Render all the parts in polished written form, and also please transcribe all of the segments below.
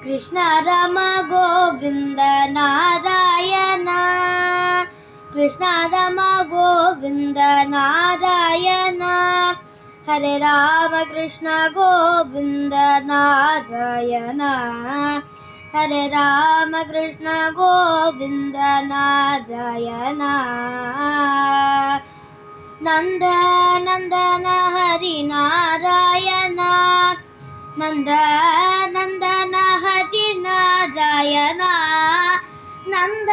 కృష్ణ రమ గోవింద నారాయణ కృష్ణ రమ గోవింద నారాయణ హరే రామ కృష్ణ గోవింద నారాయణ హరే రామ కృష్ణ గోవింద నారాయణ నంద నందన హరి నారాయణ నంద నందన హరి నారాయణ నంద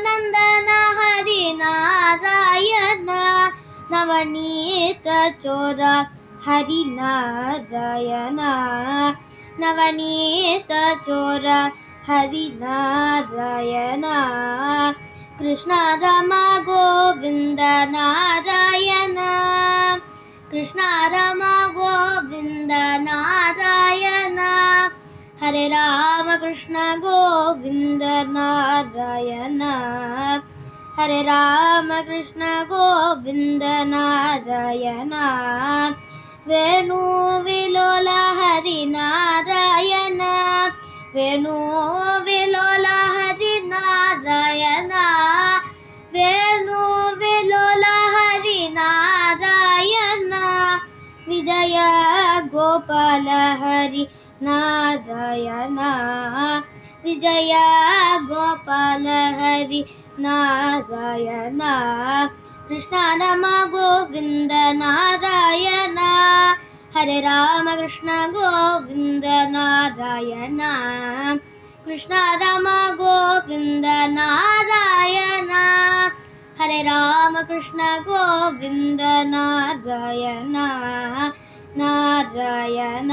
నందన హరి నారాయణ నవనీత చోర హరి నారాయణ నవనీత చోర హరి నారాయణ కృష్ణ రమ గోవింద నారాయణ కృష్ణ రమ గోవింద నారాయణ హరే రామ కృష్ణ గోవింద నారాయణ హరే రామ కృష్ణ గోవింద నారాయణ వేణు విలోల హరి నారాయణ వేణు విలోల హరి నారాయణ వేణు విలోల హరి నారాయణ విజయ గోపాల హరి నారాయణ విజయ గోపాల హరి నారాయణ కృష్ణ రమ గోవింద నారాయణ హరే రామ కృష్ణ గోవింద నారాయణ కృష్ణ రమ గోవింద నారాయణ హరే రామ కృష్ణ గోవింద నారాయణ నారాయణ